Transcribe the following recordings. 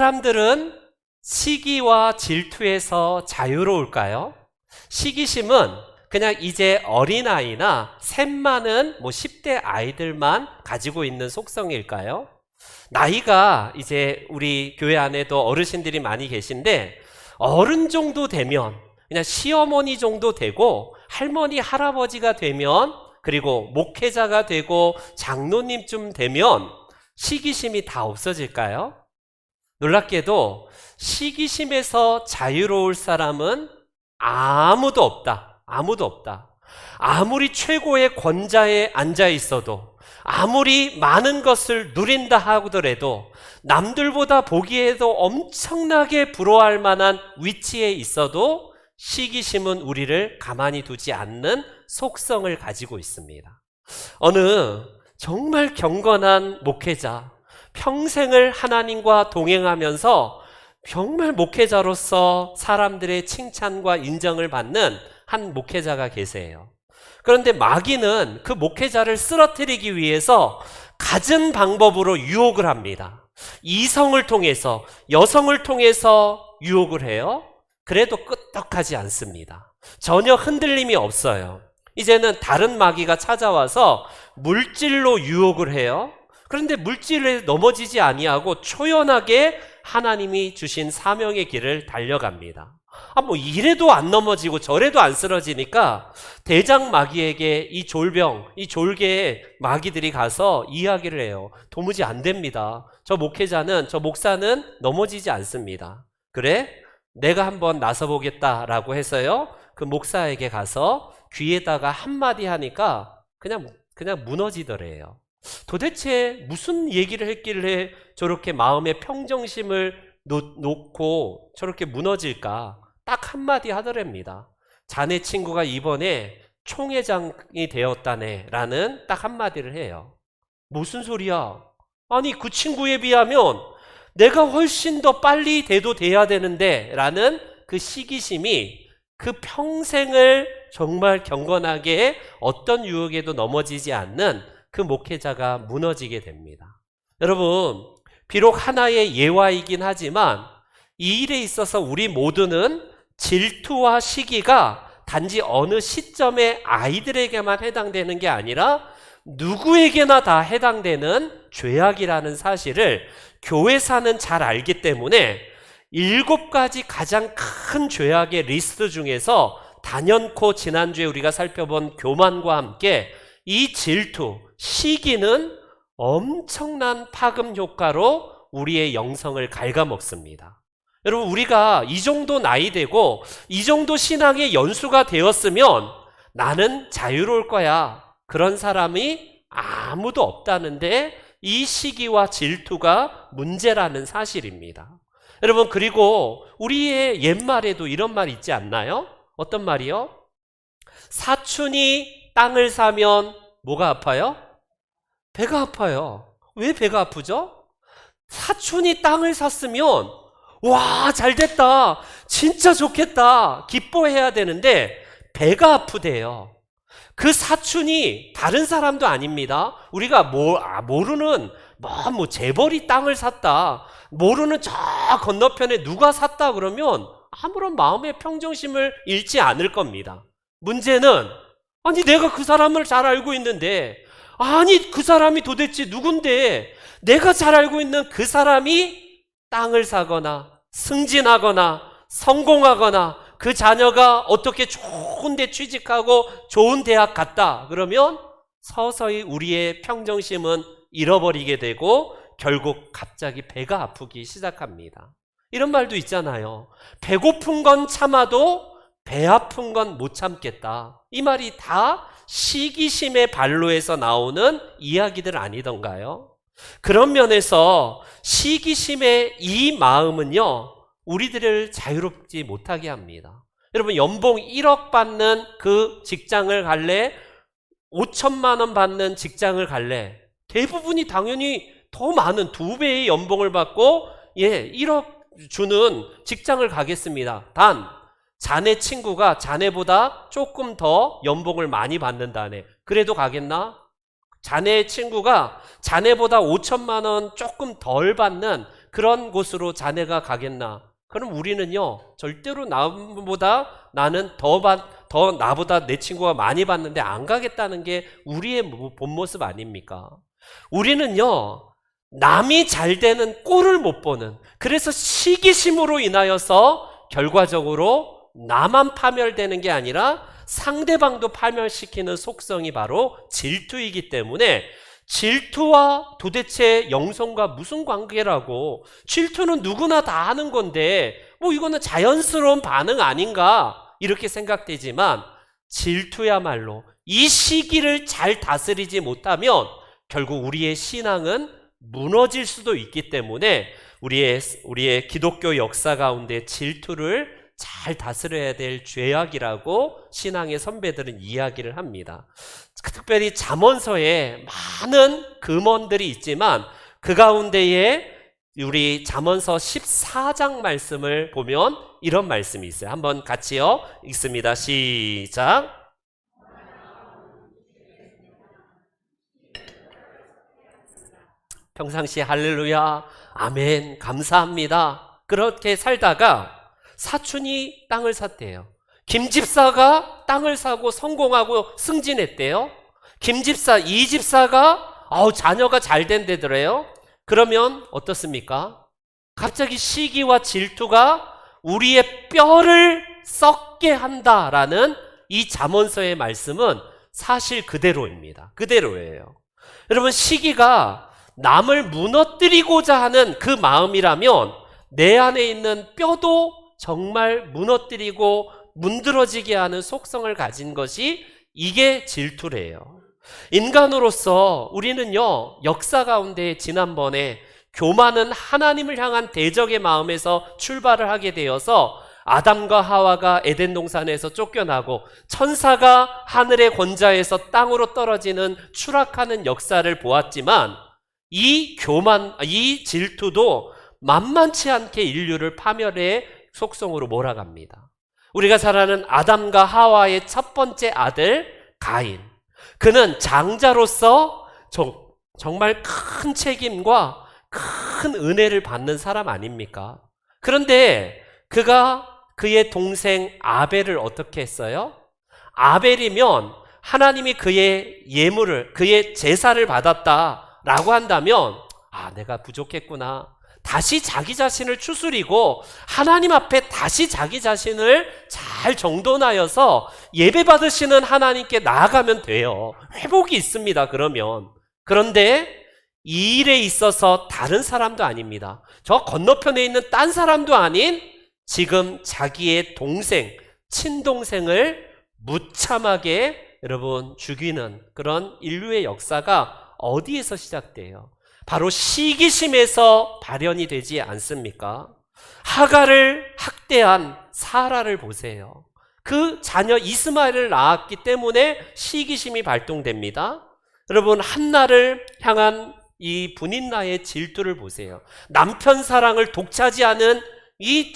사람들은 시기와 질투에서 자유로울까요? 시기심은 그냥 이제 어린아이나 샘 많은 10대 아이들만 가지고 있는 속성일까요? 나이가 이제 우리 교회 안에도 어르신들이 많이 계신데 어른 정도 되면 그냥 시어머니 정도 되고 할머니 할아버지가 되면 그리고 목회자가 되고 장로님쯤 되면 시기심이 다 없어질까요? 놀랍게도 시기심에서 자유로울 사람은 아무도 없다. 아무도 없다. 아무리 최고의 권좌에 앉아 있어도 아무리 많은 것을 누린다 하더라도 남들보다 보기에도 엄청나게 부러워할 만한 위치에 있어도 시기심은 우리를 가만히 두지 않는 속성을 가지고 있습니다. 어느 정말 경건한 목회자, 평생을 하나님과 동행하면서 정말 목회자로서 사람들의 칭찬과 인정을 받는 한 목회자가 계세요. 그런데 마귀는 그 목회자를 쓰러뜨리기 위해서 갖은 방법으로 유혹을 합니다. 이성을 통해서, 여성을 통해서 유혹을 해요. 그래도 끄떡하지 않습니다. 전혀 흔들림이 없어요. 이제는 다른 마귀가 찾아와서 물질로 유혹을 해요. 그런데 물질에 넘어지지 아니하고 초연하게 하나님이 주신 사명의 길을 달려갑니다. 이래도 안 넘어지고 저래도 안 쓰러지니까 대장 마귀에게 이 졸병, 이 졸개의 마귀들이 가서 이야기를 해요. 도무지 안 됩니다. 저 목사는 넘어지지 않습니다. 그래? 내가 한번 나서보겠다라고 해서요. 그 목사에게 가서 귀에다가 한마디 하니까 그냥 무너지더래요. 도대체 무슨 얘기를 했길래 저렇게 마음의 평정심을 놓고 저렇게 무너질까? 딱 한마디 하더랍니다. 자네 친구가 이번에 총회장이 되었다네 라는 딱 한마디를 해요. 무슨 소리야? 아니 그 친구에 비하면 내가 훨씬 더 빨리 돼도 돼야 되는데 라는 그 시기심이 그 평생을 정말 경건하게 어떤 유혹에도 넘어지지 않는 그 목회자가 무너지게 됩니다. 여러분, 비록 하나의 예화이긴 하지만 이 일에 있어서 우리 모두는 질투와 시기가 단지 어느 시점의 아이들에게만 해당되는 게 아니라 누구에게나 다 해당되는 죄악이라는 사실을 교회사는 잘 알기 때문에 7가지 가장 큰 죄악의 리스트 중에서 단연코 지난주에 우리가 살펴본 교만과 함께 이 질투, 시기는 엄청난 파급 효과로 우리의 영성을 갉아먹습니다. 여러분, 우리가 이 정도 나이 되고 이 정도 신앙의 연수가 되었으면 나는 자유로울 거야. 그런 사람이 아무도 없다는데 이 시기와 질투가 문제라는 사실입니다. 여러분, 그리고 우리의 옛말에도 이런 말 있지 않나요? 어떤 말이요? 사촌이 땅을 사면 뭐가 아파요? 배가 아파요. 왜 배가 아프죠? 사촌이 땅을 샀으면 와, 잘 됐다. 진짜 좋겠다. 기뻐해야 되는데 배가 아프대요. 그 사촌이 다른 사람도 아닙니다. 우리가 모르는 재벌이 땅을 샀다. 모르는 저 건너편에 누가 샀다 그러면 아무런 마음의 평정심을 잃지 않을 겁니다. 문제는 아니 내가 그 사람을 잘 알고 있는데 아니 그 사람이 도대체 누군데 내가 잘 알고 있는 그 사람이 땅을 사거나 승진하거나 성공하거나 그 자녀가 어떻게 좋은 데 취직하고 좋은 대학 갔다 그러면 서서히 우리의 평정심은 잃어버리게 되고 결국 갑자기 배가 아프기 시작합니다. 이런 말도 있잖아요. 배고픈 건 참아도 배 아픈 건 못 참겠다. 이 말이 다 시기심의 발로에서 나오는 이야기들 아니던가요? 그런 면에서 시기심의 이 마음은요, 우리들을 자유롭지 못하게 합니다. 여러분, 연봉 1억 받는 그 직장을 갈래? 5천만 원 받는 직장을 갈래? 대부분이 당연히 더 많은 2배의 연봉을 받고 1억 주는 직장을 가겠습니다. 단 자네 친구가 자네보다 조금 더 연봉을 많이 받는다네. 그래도 가겠나? 자네의 친구가 자네보다 5천만 원 조금 덜 받는 그런 곳으로 자네가 가겠나? 그럼 우리는요, 절대로 나는 더 나보다 내 친구가 많이 받는데 안 가겠다는 게 우리의 본 모습 아닙니까? 우리는요, 남이 잘 되는 꼴을 못 보는, 그래서 시기심으로 인하여서 결과적으로 나만 파멸되는 게 아니라 상대방도 파멸시키는 속성이 바로 질투이기 때문에, 질투와 도대체 영성과 무슨 관계라고? 질투는 누구나 다 하는 건데 뭐 이거는 자연스러운 반응 아닌가 이렇게 생각되지만, 질투야말로 이 시기를 잘 다스리지 못하면 결국 우리의 신앙은 무너질 수도 있기 때문에 우리의 기독교 역사 가운데 질투를 잘 다스려야 될 죄악이라고 신앙의 선배들은 이야기를 합니다. 특별히 잠언서에 많은 금언들이 있지만 그 가운데에 우리 잠언서 14장 말씀을 보면 이런 말씀이 있어요. 한번 같이요 읽습니다. 시작. 평상시 할렐루야, 아멘, 감사합니다. 그렇게 살다가 사촌이 땅을 샀대요. 김집사가 땅을 사고 성공하고 승진했대요. 김집사, 이집사가 자녀가 잘 된대더래요. 그러면 어떻습니까? 갑자기 시기와 질투가 우리의 뼈를 썩게 한다라는 이 잠언서의 말씀은 사실 그대로입니다. 그대로예요. 여러분, 시기가 남을 무너뜨리고자 하는 그 마음이라면 내 안에 있는 뼈도 정말 무너뜨리고 문드러지게 하는 속성을 가진 것이 이게 질투래요. 인간으로서 우리는요, 역사 가운데 지난번에 교만은 하나님을 향한 대적의 마음에서 출발을 하게 되어서 아담과 하와가 에덴 동산에서 쫓겨나고 천사가 하늘의 권좌에서 땅으로 떨어지는 추락하는 역사를 보았지만, 이 질투도 만만치 않게 인류를 파멸의 속성으로 몰아갑니다. 우리가 잘 아는 아담과 하와의 첫 번째 아들 가인, 그는 장자로서 정말 큰 책임과 큰 은혜를 받는 사람 아닙니까? 그런데 그가 그의 동생 아벨을 어떻게 했어요? 아벨이면 하나님이 그의 예물을, 그의 제사를 받았다라고 한다면 내가 부족했구나, 다시 자기 자신을 추스리고 하나님 앞에 다시 자기 자신을 잘 정돈하여서 예배 받으시는 하나님께 나아가면 돼요. 회복이 있습니다. 그런데 이 일에 있어서 다른 사람도 아닙니다. 저 건너편에 있는 딴 사람도 아닌 지금 자기의 동생, 친동생을 무참하게 여러분 죽이는 그런 인류의 역사가 어디에서 시작돼요? 바로 시기심에서 발현이 되지 않습니까? 하갈을 학대한 사라를 보세요. 그 자녀 이스마엘을 낳았기 때문에 시기심이 발동됩니다. 여러분, 한나를 향한 이 분인나의 질투를 보세요. 남편 사랑을 독차지하는 이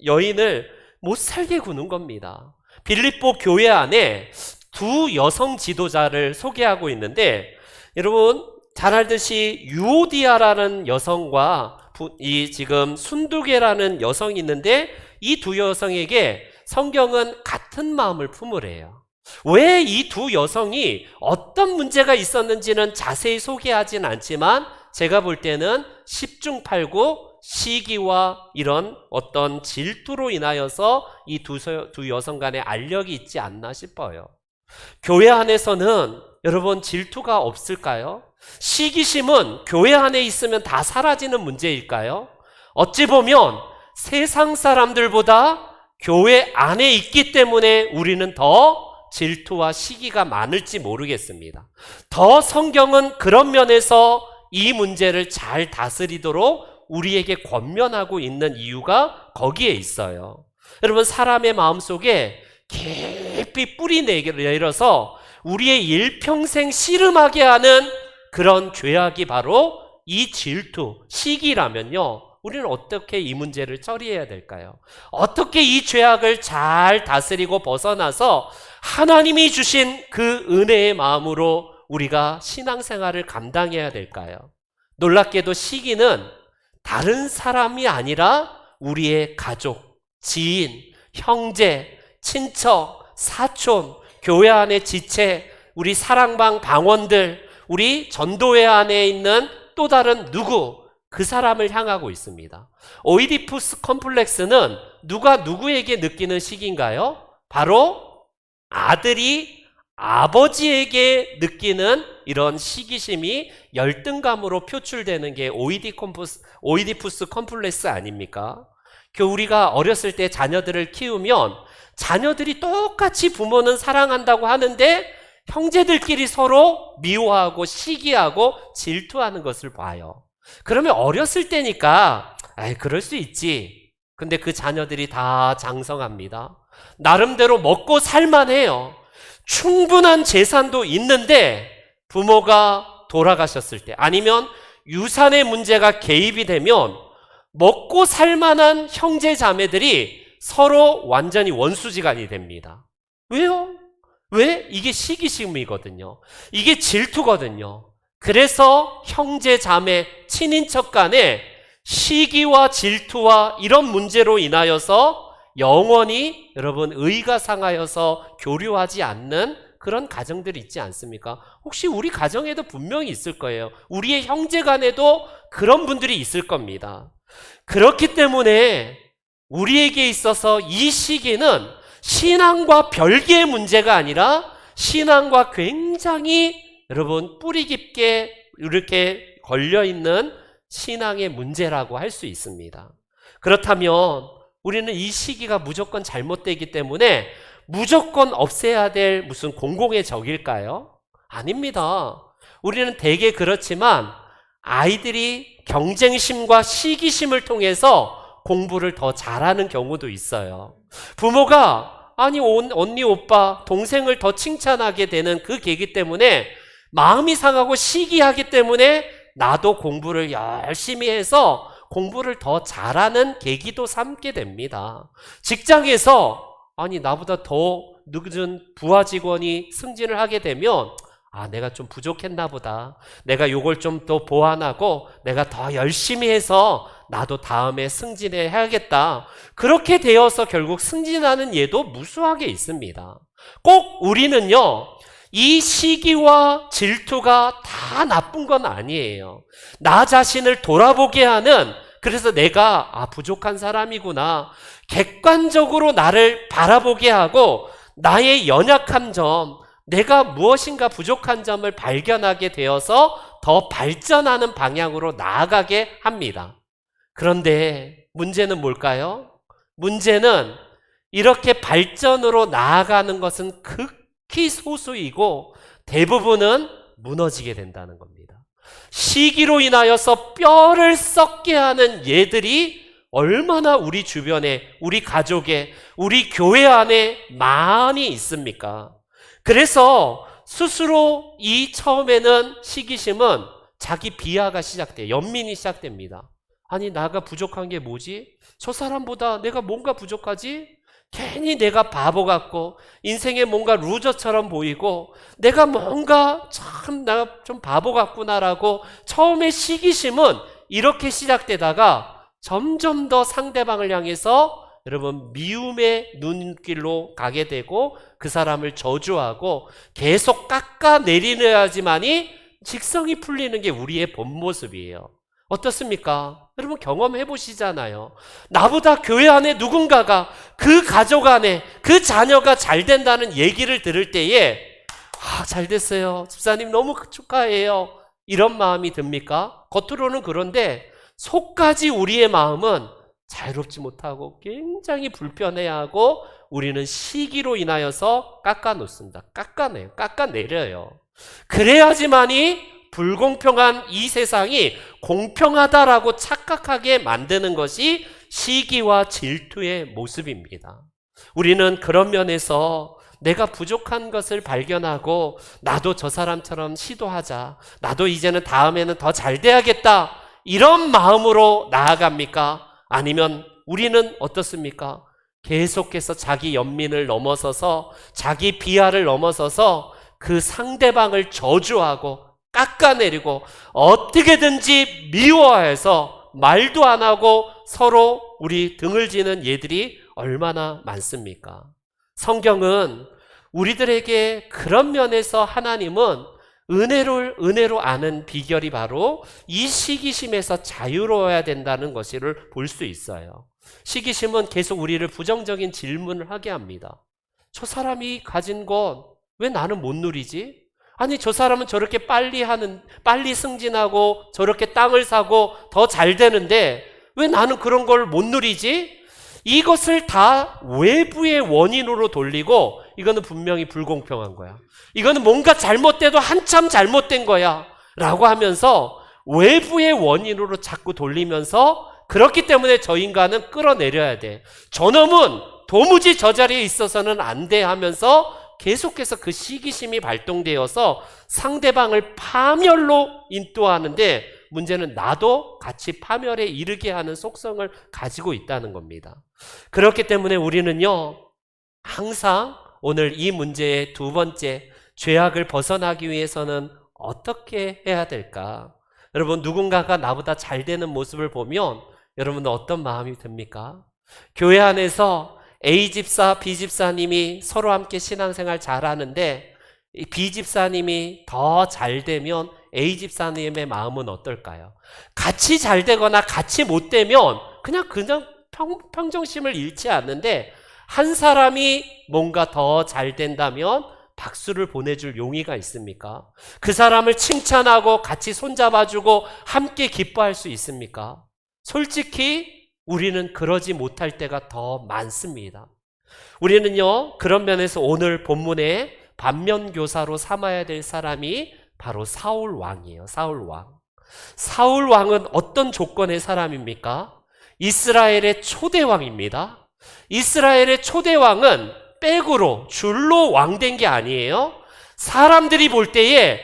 여인을 못 살게 구는 겁니다. 빌립보 교회 안에 두 여성 지도자를 소개하고 있는데, 여러분 잘 알듯이 유오디아라는 여성과 지금 순두계라는 여성이 있는데, 이 두 여성에게 성경은 같은 마음을 품으래요. 왜 이 두 여성이 어떤 문제가 있었는지는 자세히 소개하진 않지만 제가 볼 때는 10중 8구 시기와 이런 어떤 질투로 인하여서 이 두 여성 간의 알력이 있지 않나 싶어요. 교회 안에서는 여러분 질투가 없을까요? 시기심은 교회 안에 있으면 다 사라지는 문제일까요? 어찌 보면 세상 사람들보다 교회 안에 있기 때문에 우리는 더 질투와 시기가 많을지 모르겠습니다. 더 성경은 그런 면에서 이 문제를 잘 다스리도록 우리에게 권면하고 있는 이유가 거기에 있어요. 여러분, 사람의 마음속에 깊이 뿌리 내려서 우리의 일평생 씨름하게 하는 그런 죄악이 바로 이 질투, 시기라면요, 우리는 어떻게 이 문제를 처리해야 될까요? 어떻게 이 죄악을 잘 다스리고 벗어나서 하나님이 주신 그 은혜의 마음으로 우리가 신앙생활을 감당해야 될까요? 놀랍게도 시기는 다른 사람이 아니라 우리의 가족, 지인, 형제, 친척, 사촌, 교회 안의 지체, 우리 사랑방 방원들, 우리 전도회 안에 있는 또 다른 누구, 그 사람을 향하고 있습니다. 오이디푸스 컴플렉스는 누가 누구에게 느끼는 시기인가요? 바로 아들이 아버지에게 느끼는 이런 시기심이 열등감으로 표출되는 게 오이디푸스 컴플렉스 아닙니까? 우리가 어렸을 때 자녀들을 키우면 자녀들이 똑같이 부모는 사랑한다고 하는데 형제들끼리 서로 미워하고 시기하고 질투하는 것을 봐요. 그러면 어렸을 때니까 그럴 수 있지. 근데 그 자녀들이 다 장성합니다. 나름대로 먹고 살만해요. 충분한 재산도 있는데 부모가 돌아가셨을 때 아니면 유산의 문제가 개입이 되면 먹고 살만한 형제 자매들이 서로 완전히 원수지간이 됩니다. 왜요? 왜? 이게 시기심이거든요. 이게 질투거든요. 그래서 형제 자매 친인척 간에 시기와 질투와 이런 문제로 인하여서 영원히 여러분 의가 상하여서 교류하지 않는 그런 가정들이 있지 않습니까? 혹시 우리 가정에도 분명히 있을 거예요. 우리의 형제 간에도 그런 분들이 있을 겁니다. 그렇기 때문에 우리에게 있어서 이 시기는 신앙과 별개의 문제가 아니라 신앙과 굉장히 여러분 뿌리 깊게 이렇게 걸려있는 신앙의 문제라고 할 수 있습니다. 그렇다면 우리는 이 시기가 무조건 잘못되기 때문에 무조건 없애야 될 무슨 공공의 적일까요? 아닙니다. 우리는 대개 그렇지만 아이들이 경쟁심과 시기심을 통해서 공부를 더 잘하는 경우도 있어요. 부모가 아니 언니 오빠 동생을 더 칭찬하게 되는 그 계기 때문에 마음이 상하고 시기하기 때문에 나도 공부를 열심히 해서 공부를 더 잘하는 계기도 삼게 됩니다. 직장에서 아니 나보다 더 늦은 부하 직원이 승진을 하게 되면 내가 좀 부족했나 보다. 내가 요걸 좀 더 보완하고 내가 더 열심히 해서 나도 다음에 승진해야겠다. 그렇게 되어서 결국 승진하는 예도 무수하게 있습니다. 꼭 우리는요, 이 시기와 질투가 다 나쁜 건 아니에요. 나 자신을 돌아보게 하는, 그래서 내가 부족한 사람이구나, 객관적으로 나를 바라보게 하고 나의 연약한 점, 내가 무엇인가 부족한 점을 발견하게 되어서 더 발전하는 방향으로 나아가게 합니다. 그런데 문제는 뭘까요? 문제는 이렇게 발전으로 나아가는 것은 극히 소수이고 대부분은 무너지게 된다는 겁니다. 시기로 인하여서 뼈를 썩게 하는 예들이 얼마나 우리 주변에, 우리 가족에, 우리 교회 안에 많이 있습니까? 그래서 스스로 이 처음에는 시기심은 자기 비하가 시작돼요. 연민이 시작됩니다. 아니 나가 부족한 게 뭐지? 저 사람보다 내가 뭔가 부족하지? 괜히 내가 바보 같고 인생에 뭔가 루저처럼 보이고 내가 뭔가 참 나 좀 바보 같구나라고 처음에 시기심은 이렇게 시작되다가 점점 더 상대방을 향해서 여러분 미움의 눈길로 가게 되고 그 사람을 저주하고 계속 깎아내리려야지만이 직성이 풀리는 게 우리의 본 모습이에요. 어떻습니까? 여러분 경험해 보시잖아요. 나보다 교회 안에 누군가가 그 가족 안에 그 자녀가 잘 된다는 얘기를 들을 때에 잘 됐어요. 집사님 너무 축하해요. 이런 마음이 듭니까? 겉으로는 그런데 속까지 우리의 마음은 자유롭지 못하고 굉장히 불편해하고 우리는 시기로 인하여서 깎아놓습니다. 깎아내요. 깎아내려요. 그래야지만이 불공평한 이 세상이 공평하다라고 착각하게 만드는 것이 시기와 질투의 모습입니다. 우리는 그런 면에서 내가 부족한 것을 발견하고 나도 저 사람처럼 시도하자. 나도 이제는 다음에는 더 잘 돼야겠다. 이런 마음으로 나아갑니까? 아니면 우리는 어떻습니까? 계속해서 자기 연민을 넘어서서 자기 비하를 넘어서서 그 상대방을 저주하고 깎아내리고 어떻게든지 미워해서 말도 안 하고 서로 우리 등을 지는 예들이 얼마나 많습니까? 성경은 우리들에게 그런 면에서 하나님은 은혜로 아는 비결이 바로 이 시기심에서 자유로워야 된다는 것을 볼 수 있어요. 시기심은 계속 우리를 부정적인 질문을 하게 합니다. 저 사람이 가진 것 왜 나는 못 누리지? 아니, 저 사람은 저렇게 빨리 승진하고 저렇게 땅을 사고 더 잘 되는데 왜 나는 그런 걸 못 누리지? 이것을 다 외부의 원인으로 돌리고 이거는 분명히 불공평한 거야. 이거는 뭔가 잘못돼도 한참 잘못된 거야 라고 하면서 외부의 원인으로 자꾸 돌리면서 그렇기 때문에 저 인간은 끌어내려야 돼. 저놈은 도무지 저 자리에 있어서는 안 돼 하면서 계속해서 그 시기심이 발동되어서 상대방을 파멸로 인도하는데 문제는 나도 같이 파멸에 이르게 하는 속성을 가지고 있다는 겁니다. 그렇기 때문에 우리는요, 항상 오늘 이 문제의 두 번째, 죄악을 벗어나기 위해서는 어떻게 해야 될까? 여러분, 누군가가 나보다 잘 되는 모습을 보면 여러분은 어떤 마음이 듭니까? 교회 안에서 A집사, B집사님이 서로 함께 신앙생활 잘하는데 B집사님이 더 잘 되면 A집사님의 마음은 어떨까요? 같이 잘 되거나 같이 못 되면 그냥 평정심을 잃지 않는데 한 사람이 뭔가 더 잘 된다면 박수를 보내줄 용의가 있습니까? 그 사람을 칭찬하고 같이 손잡아주고 함께 기뻐할 수 있습니까? 솔직히 우리는 그러지 못할 때가 더 많습니다. 우리는요, 그런 면에서 오늘 본문에 반면교사로 삼아야 될 사람이 바로 사울 왕이에요. 사울 왕. 사울 왕은 어떤 조건의 사람입니까? 이스라엘의 초대 왕입니다. 이스라엘의 초대 왕은 백으로 줄로 왕된 게 아니에요. 사람들이 볼 때에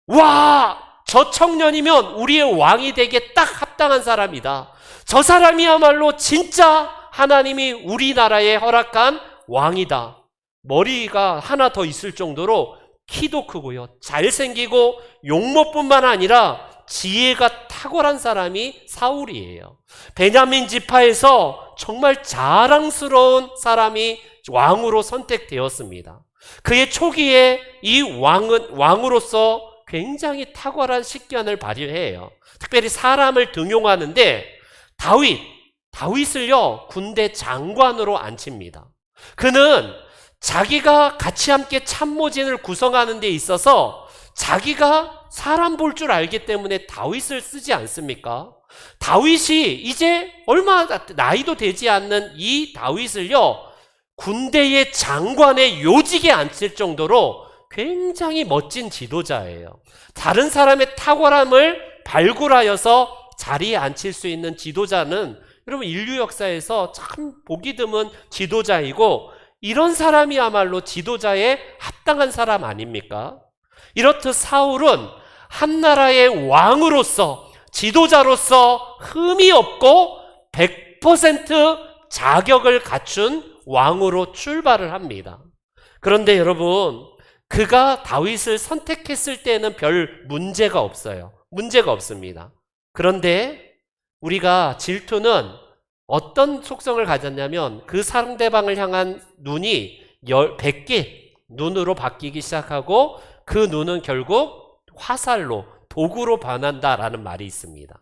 와, 저 청년이면 우리의 왕이 되기에 딱 합당한 사람이다. 저 사람이야말로 진짜 하나님이 우리나라에 허락한 왕이다. 머리가 하나 더 있을 정도로 키도 크고요, 잘생기고 용모뿐만 아니라 지혜가 탁월한 사람이 사울이에요. 베냐민 지파에서 정말 자랑스러운 사람이 왕으로 선택되었습니다. 그의 초기에 이 왕으로서 굉장히 탁월한 식견을 발휘해요. 특별히 사람을 등용하는데 다윗을요, 군대 장관으로 앉힙니다. 그는 자기가 같이 함께 참모진을 구성하는 데 있어서 자기가 사람 볼 줄 알기 때문에 다윗을 쓰지 않습니까? 다윗이 이제 얼마 나이도 되지 않는 이 다윗을요, 군대의 장관의 요직에 앉힐 정도로 굉장히 멋진 지도자예요. 다른 사람의 탁월함을 발굴하여서 자리에 앉힐 수 있는 지도자는 여러분 인류 역사에서 참 보기 드문 지도자이고, 이런 사람이야말로 지도자에 합당한 사람 아닙니까? 이렇듯 사울은 한 나라의 왕으로서, 지도자로서 흠이 없고 100% 자격을 갖춘 왕으로 출발을 합니다. 그런데 여러분, 그가 다윗을 선택했을 때는 별 문제가 없어요. 문제가 없습니다. 그런데 우리가 질투는 어떤 속성을 가졌냐면 그 상대방을 향한 눈이 100개 눈으로 바뀌기 시작하고 그 눈은 결국 화살로, 도구로 변한다라는 말이 있습니다.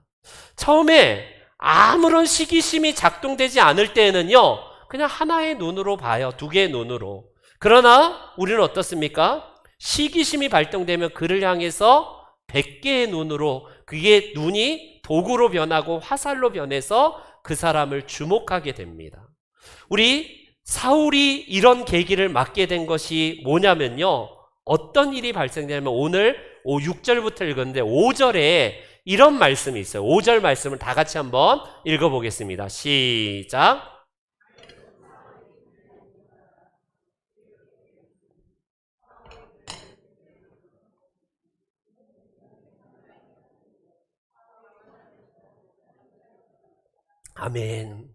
처음에 아무런 시기심이 작동되지 않을 때에는요, 그냥 하나의 눈으로 봐요. 두 개의 눈으로. 그러나 우리는 어떻습니까? 시기심이 발동되면 그를 향해서 100개의 눈으로, 그게 눈이 도구로 변하고 화살로 변해서 그 사람을 주목하게 됩니다. 우리 사울이 이런 계기를 맞게 된 것이 뭐냐면요, 어떤 일이 발생되냐면 오늘 6절부터 읽었는데 5절에 이런 말씀이 있어요. 5절 말씀을 다 같이 한번 읽어보겠습니다. 시작. 아멘.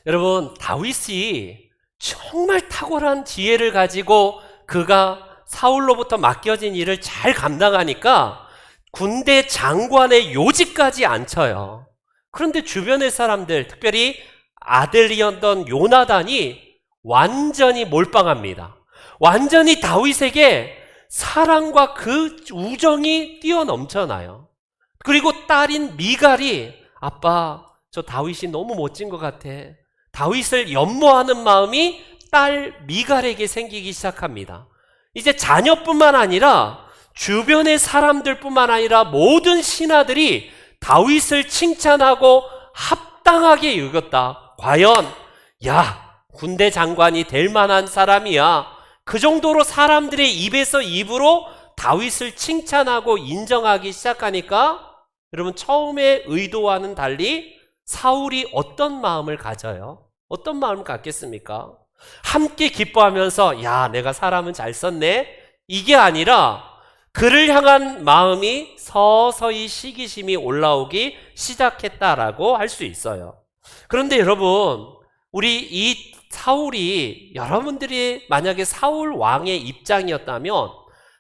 여러분, 다윗이 정말 탁월한 지혜를 가지고 그가 사울로부터 맡겨진 일을 잘 감당하니까 군대 장관의 요직까지 앉혀요. 그런데 주변의 사람들, 특별히 아들이었던 요나단이 완전히 몰빵합니다. 완전히 다윗에게 사랑과 그 우정이 뛰어넘쳐나요. 그리고 딸인 미갈이 아빠, 저 다윗이 너무 멋진 것 같아. 다윗을 연모하는 마음이 딸 미갈에게 생기기 시작합니다. 이제 자녀뿐만 아니라 주변의 사람들뿐만 아니라 모든 신하들이 다윗을 칭찬하고 합당하게 여겼다. 과연 야, 군대 장관이 될 만한 사람이야. 그 정도로 사람들의 입에서 입으로 다윗을 칭찬하고 인정하기 시작하니까 여러분, 처음에 의도와는 달리 사울이 어떤 마음을 가져요? 어떤 마음을 갖겠습니까? 함께 기뻐하면서 야, 내가 사람은 잘 썼네, 이게 아니라 그를 향한 마음이 서서히 시기심이 올라오기 시작했다라고 할 수 있어요. 그런데 여러분, 우리 이 사울이, 여러분들이 만약에 사울 왕의 입장이었다면,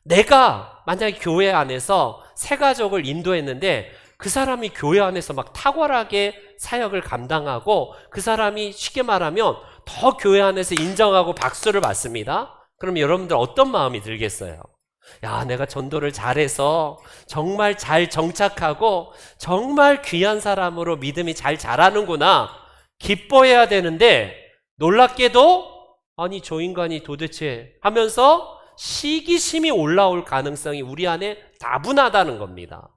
내가 만약에 교회 안에서 새 가족을 인도했는데 그 사람이 교회 안에서 막 탁월하게 사역을 감당하고 그 사람이 쉽게 말하면 더 교회 안에서 인정하고 박수를 받습니다. 그럼 여러분들 어떤 마음이 들겠어요? 야, 내가 전도를 잘해서 정말 잘 정착하고 정말 귀한 사람으로 믿음이 잘 자라는구나, 기뻐해야 되는데, 놀랍게도 아니 저 인간이 도대체 하면서 시기심이 올라올 가능성이 우리 안에 다분하다는 겁니다.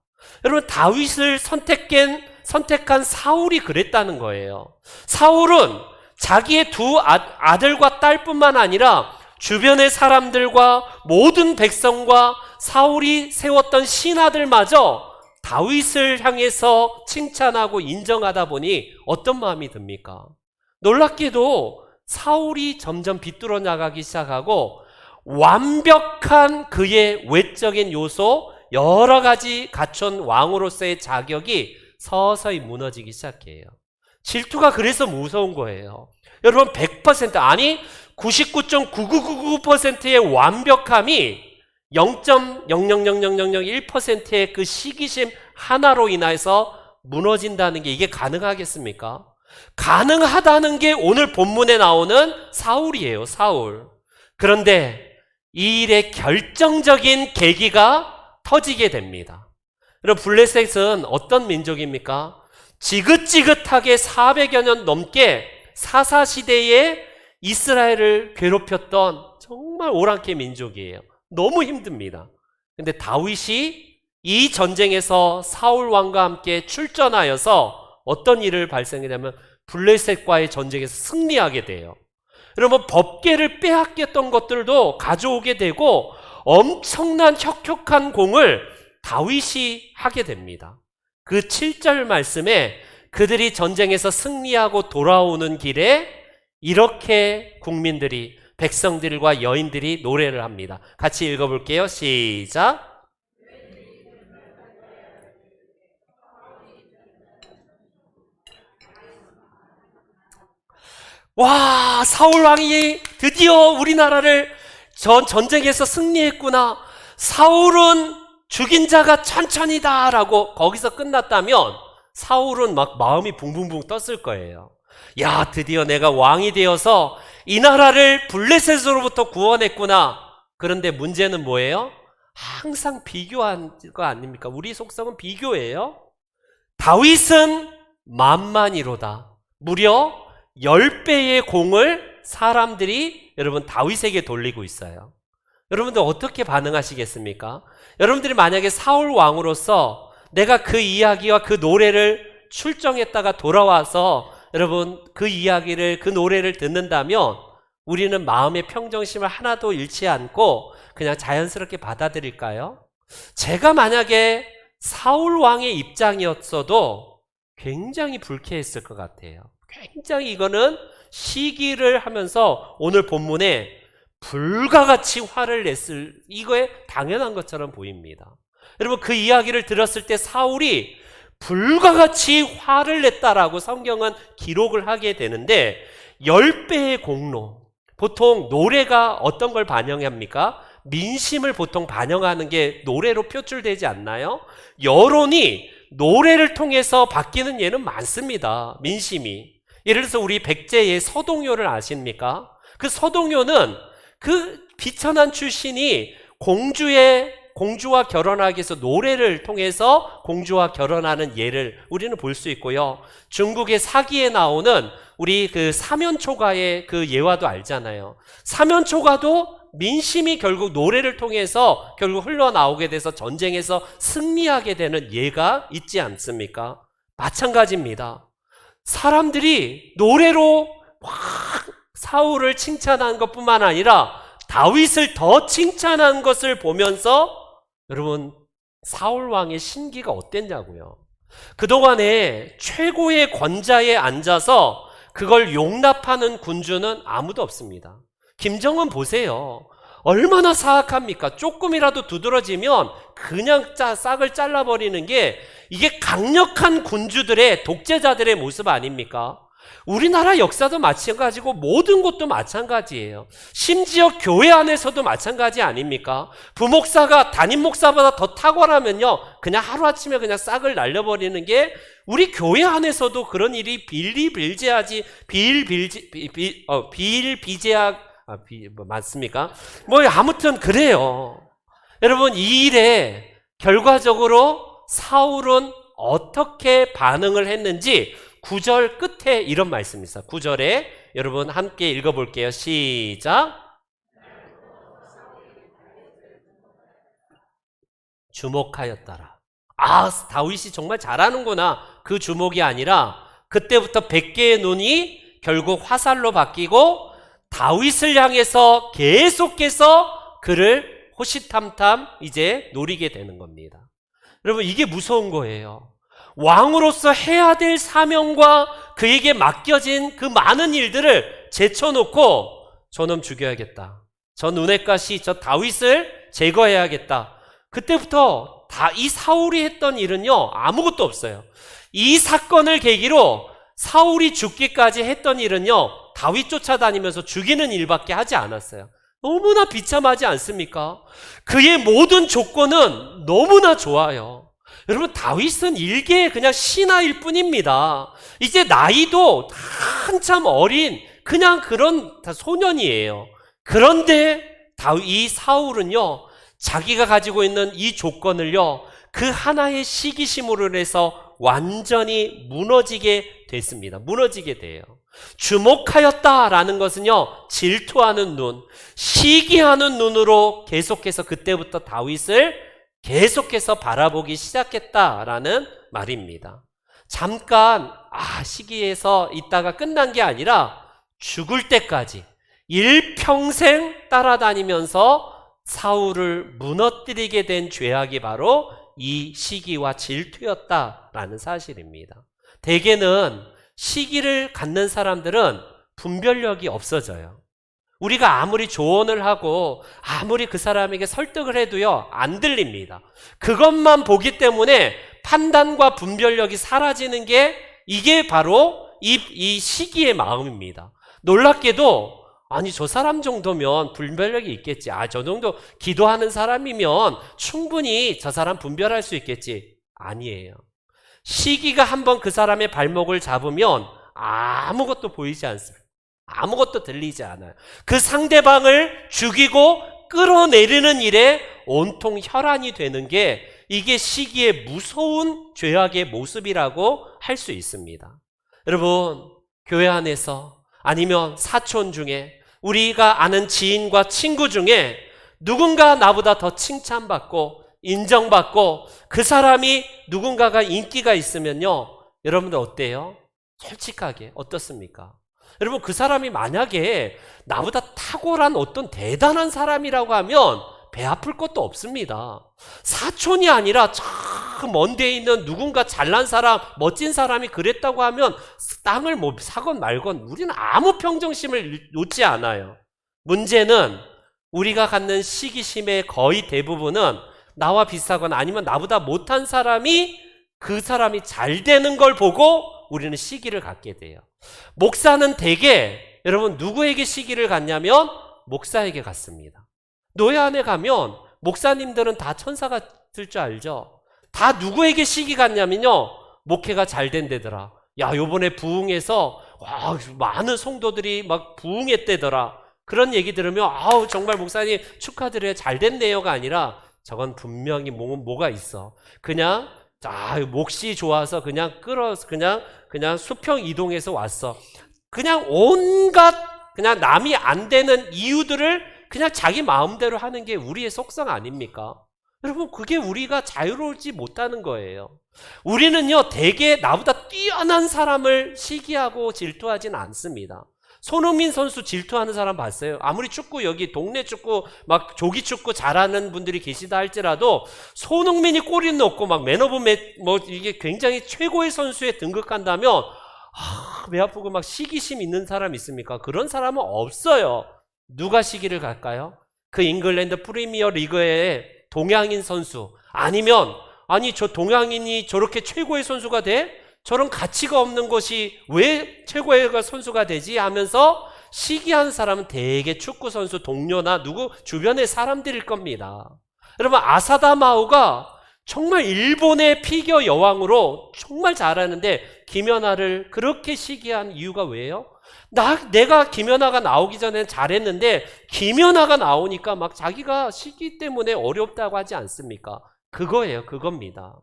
여러분, 다윗을 선택한 사울이 그랬다는 거예요. 사울은 자기의 두 아들과 딸뿐만 아니라 주변의 사람들과 모든 백성과 사울이 세웠던 신하들마저 다윗을 향해서 칭찬하고 인정하다 보니 어떤 마음이 듭니까? 놀랍게도 사울이 점점 비뚤어 나가기 시작하고 완벽한 그의 외적인 요소, 여러 가지 갖춘 왕으로서의 자격이 서서히 무너지기 시작해요. 질투가 그래서 무서운 거예요. 여러분, 100% 아니 99.9999%의 완벽함이 0.0000001%의 그 시기심 하나로 인해서 무너진다는 게, 이게 가능하겠습니까? 가능하다는 게 오늘 본문에 나오는 사울이에요. 사울. 그런데 이 일의 결정적인 계기가 터지게 됩니다. 여러분, 블레셋은 어떤 민족입니까? 지긋지긋하게 400여 년 넘게 사사시대에 이스라엘을 괴롭혔던 정말 오랑캐 민족이에요. 너무 힘듭니다. 근데 다윗이 이 전쟁에서 사울 왕과 함께 출전하여서 어떤 일을 발생하냐면 블레셋과의 전쟁에서 승리하게 돼요. 여러분, 법궤를 빼앗겼던 것들도 가져오게 되고 엄청난 혁혁한 공을 다윗이 하게 됩니다. 그 7절 말씀에 그들이 전쟁에서 승리하고 돌아오는 길에 이렇게 국민들이, 백성들과 여인들이 노래를 합니다. 같이 읽어볼게요. 시작. 와, 사울 왕이 드디어 우리나라를 전쟁에서 승리했구나. 사울은 죽인 자가 천천히다 라고 거기서 끝났다면 사울은 막 마음이 붕붕붕 떴을 거예요. 야, 드디어 내가 왕이 되어서 이 나라를 블레셋으로부터 구원했구나. 그런데 문제는 뭐예요? 항상 비교한 거 아닙니까? 우리 속성은 비교예요. 다윗은 만만이로다. 무려 10배의 공을 사람들이 여러분 다윗에게 돌리고 있어요. 여러분들 어떻게 반응하시겠습니까? 여러분들이 만약에 사울 왕으로서 내가 그 이야기와 그 노래를 출정했다가 돌아와서 여러분 그 이야기를, 그 노래를 듣는다면 우리는 마음의 평정심을 하나도 잃지 않고 그냥 자연스럽게 받아들일까요? 제가 만약에 사울 왕의 입장이었어도 굉장히 불쾌했을 것 같아요. 굉장히 이거는 시기를 하면서 오늘 본문에 불과 같이 화를 냈을, 이거에 당연한 것처럼 보입니다. 여러분, 그 이야기를 들었을 때 사울이 불과 같이 화를 냈다라고 성경은 기록을 하게 되는데 10배의 공로, 보통 노래가 어떤 걸 반영합니까? 민심을 보통 반영하는 게 노래로 표출되지 않나요? 여론이 노래를 통해서 바뀌는 예는 많습니다. 민심이. 예를 들어서 우리 백제의 서동요를 아십니까? 그 서동요는 그 비천한 출신이 공주와 결혼하기 위해서 노래를 통해서 공주와 결혼하는 예를 우리는 볼 수 있고요. 중국의 사기에 나오는 우리 그 사면초가의 그 예화도 알잖아요. 사면초가도 민심이 결국 노래를 통해서 결국 흘러나오게 돼서 전쟁에서 승리하게 되는 예가 있지 않습니까? 마찬가지입니다. 사람들이 노래로 막 사울을 칭찬한 것뿐만 아니라 다윗을 더 칭찬한 것을 보면서 여러분 사울 왕의 신기가 어땠냐고요. 그동안에 최고의 권좌에 앉아서 그걸 용납하는 군주는 아무도 없습니다. 김정은 보세요. 얼마나 사악합니까? 조금이라도 두드러지면 그냥 싹을 잘라버리는 게 이게 강력한 군주들의 독재자들의 모습 아닙니까? 우리나라 역사도 마찬가지고 모든 곳도 마찬가지예요. 심지어 교회 안에서도 마찬가지 아닙니까? 부목사가 담임 목사보다 더 탁월하면요 그냥 하루아침에 그냥 싹을 날려버리는 게 우리 교회 안에서도 그런 일이 맞습니까? 아무튼 그래요. 여러분 이 일에 결과적으로 사울은 어떻게 반응을 했는지 9절 끝에 이런 말씀이 있어요. 9절에 여러분 함께 읽어볼게요. 시작. 주목하였더라. 다윗이 정말 잘하는구나. 그 주목이 아니라 그때부터 100개의 눈이 결국 화살로 바뀌고 다윗을 향해서 계속해서 그를 호시탐탐 이제 노리게 되는 겁니다. 여러분 이게 무서운 거예요. 왕으로서 해야 될 사명과 그에게 맡겨진 그 많은 일들을 제쳐놓고 저놈 죽여야겠다. 저 눈엣가시 저 다윗을 제거해야겠다. 그때부터 이 사울이 했던 일은요 아무것도 없어요. 이 사건을 계기로 사울이 죽기까지 했던 일은요 다윗 쫓아다니면서 죽이는 일밖에 하지 않았어요. 너무나 비참하지 않습니까? 그의 모든 조건은 너무나 좋아요. 여러분 다윗은 일개의 그냥 신하일 뿐입니다. 이제 나이도 한참 어린 그냥 그런 소년이에요. 그런데 이 사울은요 자기가 가지고 있는 이 조건을요 그 하나의 시기심으로 해서 완전히 무너지게 됐습니다. 무너지게 돼요. 주목하였다라는 것은요 질투하는 눈, 시기하는 눈으로 계속해서 그때부터 다윗을 계속해서 바라보기 시작했다라는 말입니다. 잠깐 시기에서 있다가 끝난 게 아니라 죽을 때까지 일평생 따라다니면서 사울을 무너뜨리게 된 죄악이 바로 이 시기와 질투였다라는 사실입니다. 대개는 시기를 갖는 사람들은 분별력이 없어져요. 우리가 아무리 조언을 하고 아무리 그 사람에게 설득을 해도요 안 들립니다. 그것만 보기 때문에 판단과 분별력이 사라지는 게 이게 바로 이 시기의 마음입니다. 놀랍게도 저 사람 정도면 분별력이 있겠지. 저 정도 기도하는 사람이면 충분히 저 사람 분별할 수 있겠지. 아니에요. 시기가 한번 그 사람의 발목을 잡으면 아무것도 보이지 않습니다. 아무것도 들리지 않아요. 그 상대방을 죽이고 끌어내리는 일에 온통 혈안이 되는 게 이게 시기의 무서운 죄악의 모습이라고 할 수 있습니다. 여러분 교회 안에서 아니면 사촌 중에 우리가 아는 지인과 친구 중에 누군가 나보다 더 칭찬받고 인정받고 그 사람이 누군가가 인기가 있으면요 여러분들 어때요? 솔직하게 어떻습니까? 여러분 그 사람이 만약에 나보다 탁월한 어떤 대단한 사람이라고 하면 배 아플 것도 없습니다. 사촌이 아니라 저 먼 데 있는 누군가 잘난 사람, 멋진 사람이 그랬다고 하면 땅을 사건 말건 우리는 아무 평정심을 놓지 않아요. 문제는 우리가 갖는 시기심의 거의 대부분은 나와 비슷하거나 아니면 나보다 못한 사람이 그 사람이 잘 되는 걸 보고 우리는 시기를 갖게 돼요. 목사는 대개 여러분 누구에게 시기를 갖냐면 목사에게 갖습니다. 노예 안에 가면 목사님들은 다 천사가 될 줄 알죠? 다 누구에게 시기 갔냐면요, 목회가 잘 된대더라. 야, 요번에 부흥해서 와, 많은 성도들이 막 부흥했대더라. 그런 얘기 들으면 아우 정말 목사님 축하드려요, 잘 됐네요가 아니라 저건 분명히 뭐가 있어. 그냥 몫이 좋아서 그냥 끌어서 그냥 수평 이동해서 왔어. 그냥 온갖 그냥 남이 안 되는 이유들을 그냥 자기 마음대로 하는 게 우리의 속성 아닙니까? 여러분, 그게 우리가 자유로울지 못하는 거예요. 우리는요, 대개 나보다 뛰어난 사람을 시기하고 질투하진 않습니다. 손흥민 선수 질투하는 사람 봤어요? 아무리 축구, 여기 동네 축구 막 조기 축구 잘하는 분들이 계시다 할지라도 손흥민이 골이 넣고 막 맨 오브 뭐 이게 굉장히 최고의 선수에 등극한다면 배 아프고 막 시기심 있는 사람 있습니까? 그런 사람은 없어요. 누가 시기를 갈까요? 그 잉글랜드 프리미어 리그의 동양인 선수, 아니면 아니 저 동양인이 저렇게 최고의 선수가 돼? 저런 가치가 없는 것이 왜 최고의 선수가 되지? 하면서 시기한 사람은 대개 축구 선수 동료나 누구 주변의 사람들일 겁니다. 여러분, 아사다마오가 정말 일본의 피겨 여왕으로 정말 잘하는데 김연아를 그렇게 시기한 이유가 왜요? 내가 김연아가 나오기 전엔 잘했는데 김연아가 나오니까 막 자기가 시기 때문에 어렵다고 하지 않습니까? 그거예요. 그겁니다.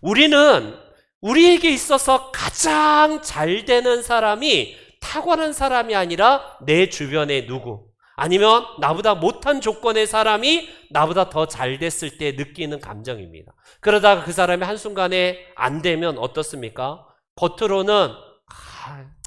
우리는 우리에게 있어서 가장 잘 되는 사람이 탁월한 사람이 아니라 내 주변의 누구, 아니면 나보다 못한 조건의 사람이 나보다 더 잘 됐을 때 느끼는 감정입니다. 그러다가 그 사람이 한순간에 안 되면 어떻습니까? 겉으로는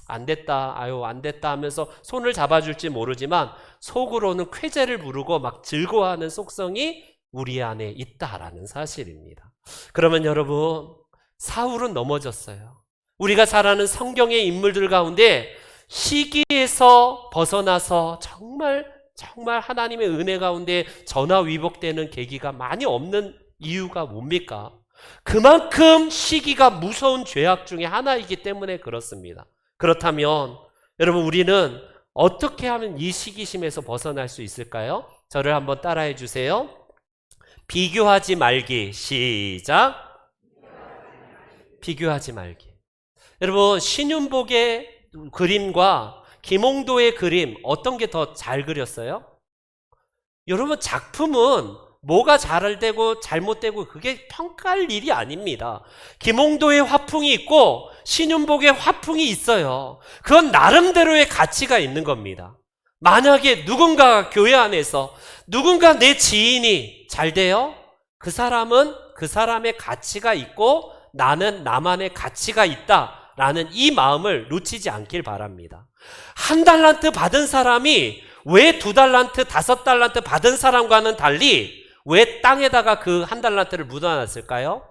안 됐다, 아유 안 됐다 하면서 손을 잡아줄지 모르지만 속으로는 쾌재를 부르고 막 즐거워하는 속성이 우리 안에 있다라는 사실입니다. 그러면 여러분, 사울은 넘어졌어요. 우리가 잘 아는 성경의 인물들 가운데 시기에서 벗어나서 정말 하나님의 은혜 가운데 전화위복되는 계기가 많이 없는 이유가 뭡니까? 그만큼 시기가 무서운 죄악 중에 하나이기 때문에 그렇습니다. 그렇다면 여러분, 우리는 어떻게 하면 이 시기심에서 벗어날 수 있을까요? 저를 한번 따라해 주세요. 비교하지 말기. 시작. 비교하지 말기. 여러분, 신윤복의 그림과 김홍도의 그림 어떤 게 더 잘 그렸어요? 여러분, 작품은 뭐가 잘 되고 잘못되고 그게 평가할 일이 아닙니다. 김홍도의 화풍이 있고 신윤복의 화풍이 있어요. 그건 나름대로의 가치가 있는 겁니다. 만약에 누군가 교회 안에서 누군가 내 지인이 잘 돼요? 그 사람은 그 사람의 가치가 있고 나는 나만의 가치가 있다라는 이 마음을 놓치지 않길 바랍니다. 1달란트 받은 사람이 왜 2달란트, 5달란트 받은 사람과는 달리 왜 땅에다가 그 1달란트를 묻어놨을까요?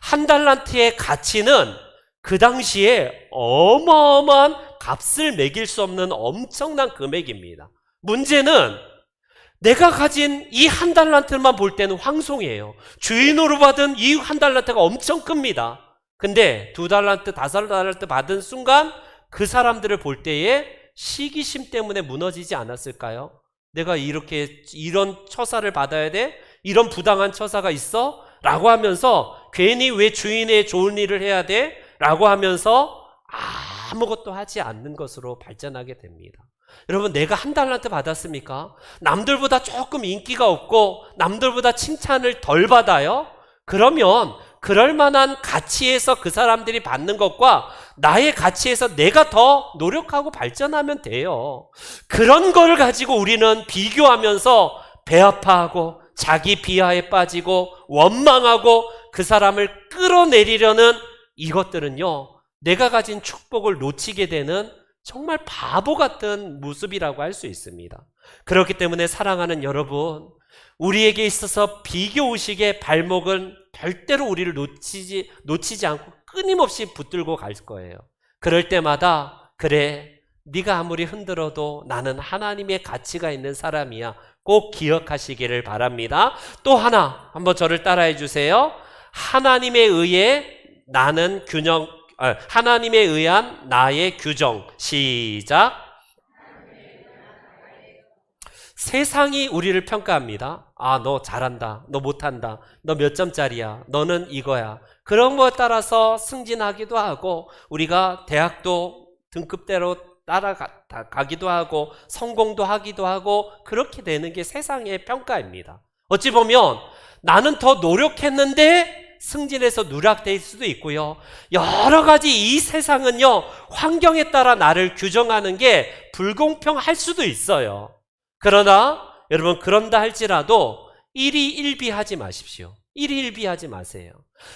1달란트의 가치는 그 당시에 어마어마한 값을 매길 수 없는 엄청난 금액입니다. 문제는 내가 가진 이 1달란트만 볼 때는 황송이에요. 주인으로 받은 이 1달란트가 엄청 큽니다. 근데 2달란트, 5달란트 받은 순간 그 사람들을 볼 때에 시기심 때문에 무너지지 않았을까요? 내가 이런 처사를 받아야 돼? 이런 부당한 처사가 있어? 라고 하면서 괜히 왜 주인의 좋은 일을 해야 돼? 라고 하면서 아무것도 하지 않는 것으로 발전하게 됩니다. 여러분, 내가 1달란트 받았습니까? 남들보다 조금 인기가 없고 남들보다 칭찬을 덜 받아요? 그러면 그럴 만한 가치에서 그 사람들이 받는 것과 나의 가치에서 내가 더 노력하고 발전하면 돼요. 그런 걸 가지고 우리는 비교하면서 배 아파하고 자기 비하에 빠지고 원망하고 그 사람을 끌어내리려는 이것들은요, 내가 가진 축복을 놓치게 되는 정말 바보 같은 모습이라고 할 수 있습니다. 그렇기 때문에 사랑하는 여러분, 우리에게 있어서 비교의식의 발목은 절대로 우리를 놓치지 않고 끊임없이 붙들고 갈 거예요. 그럴 때마다 그래, 네가 아무리 흔들어도 나는 하나님의 가치가 있는 사람이야, 꼭 기억하시기를 바랍니다. 또 하나, 한번 저를 따라해 주세요. 하나님에 의한 나의 규정. 시작. 세상이 우리를 평가합니다. 아, 너 잘한다. 너 못한다. 너 몇 점짜리야. 너는 이거야. 그런 거에 따라서 승진하기도 하고 우리가 대학도 등급대로 따라가기도 하고 성공도 하기도 하고 그렇게 되는 게 세상의 평가입니다. 어찌 보면 나는 더 노력했는데 승진해서 누락될 수도 있고요. 여러 가지 이 세상은요, 환경에 따라 나를 규정하는 게 불공평할 수도 있어요. 그러나 여러분, 그런다 할지라도 일희일비하지 마십시오. 일희일비하지 마세요.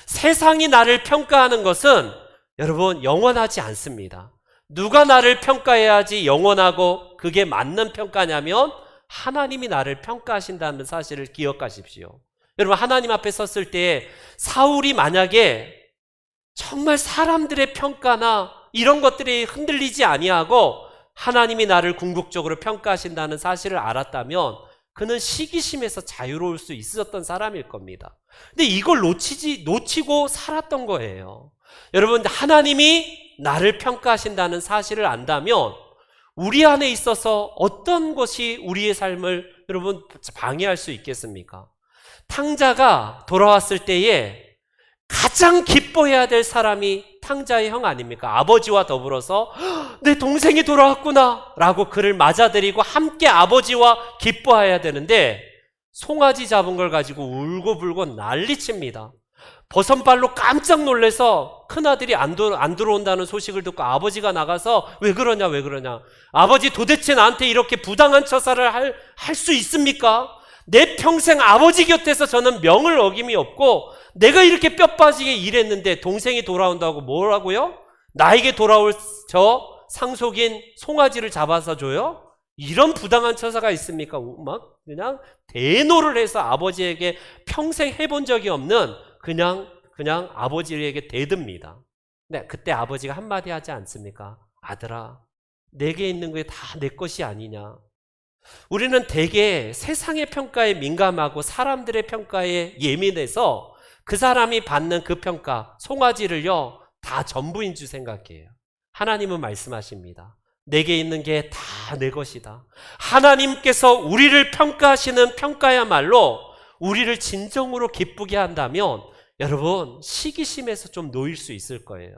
세상이 나를 평가하는 것은 여러분 영원하지 않습니다. 누가 나를 평가해야지 영원하고 그게 맞는 평가냐면 하나님이 나를 평가하신다는 사실을 기억하십시오. 여러분, 하나님 앞에 섰을 때 사울이 만약에 정말 사람들의 평가나 이런 것들이 흔들리지 아니하고 하나님이 나를 궁극적으로 평가하신다는 사실을 알았다면 그는 시기심에서 자유로울 수 있었던 사람일 겁니다. 근데 이걸 놓치고 살았던 거예요. 여러분, 하나님이 나를 평가하신다는 사실을 안다면 우리 안에 있어서 어떤 것이 우리의 삶을 여러분 방해할 수 있겠습니까? 탕자가 돌아왔을 때에 가장 기뻐해야 될 사람이 탕자의 형 아닙니까? 아버지와 더불어서 내 동생이 돌아왔구나 라고 그를 맞아들이고 함께 아버지와 기뻐해야 되는데 송아지 잡은 걸 가지고 울고불고 난리칩니다. 버선발로 깜짝 놀라서 큰아들이 안 들어온다는 소식을 듣고 아버지가 나가서 왜 그러냐 아버지, 도대체 나한테 이렇게 부당한 처사를 할 수 있습니까? 내 평생 아버지 곁에서 저는 명을 어김이 없고 내가 이렇게 뼈 빠지게 일했는데 동생이 돌아온다고 뭐라고요? 나에게 돌아올 저 상속인 송아지를 잡아서 줘요? 이런 부당한 처사가 있습니까? 막 그냥 대노를 해서 아버지에게 평생 해본 적이 없는 그냥 아버지에게 대듭니다. 네, 그때 아버지가 한마디 하지 않습니까? 아들아, 내게 있는 게 다 내 것이 아니냐. 우리는 대개 세상의 평가에 민감하고 사람들의 평가에 예민해서 그 사람이 받는 그 평가, 송아지를요, 다 전부인 줄 생각해요. 하나님은 말씀하십니다. 내게 있는 게 다 내 것이다. 하나님께서 우리를 평가하시는 평가야말로 우리를 진정으로 기쁘게 한다면 여러분, 시기심에서 좀 놓일 수 있을 거예요.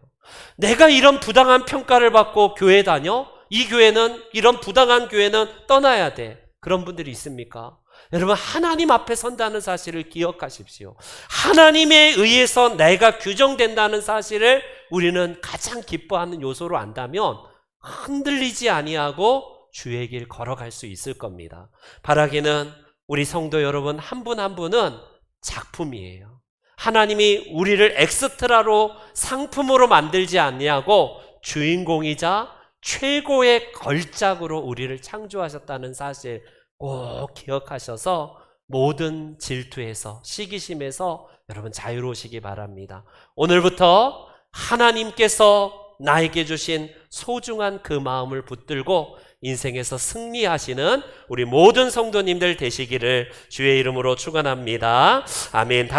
내가 이런 부당한 평가를 받고 교회 다녀? 이 교회는, 이런 부당한 교회는 떠나야 돼. 그런 분들이 있습니까? 여러분, 하나님 앞에 선다는 사실을 기억하십시오. 하나님에 의해서 내가 규정된다는 사실을 우리는 가장 기뻐하는 요소로 안다면 흔들리지 아니하고 주의 길 걸어갈 수 있을 겁니다. 바라기는 우리 성도 여러분 한 분 한 분은 작품이에요. 하나님이 우리를 엑스트라로 상품으로 만들지 않냐고 주인공이자 최고의 걸작으로 우리를 창조하셨다는 사실 꼭 기억하셔서 모든 질투에서, 시기심에서 여러분 자유로우시기 바랍니다. 오늘부터 하나님께서 나에게 주신 소중한 그 마음을 붙들고 인생에서 승리하시는 우리 모든 성도님들 되시기를 주의 이름으로 축원합니다. 아멘.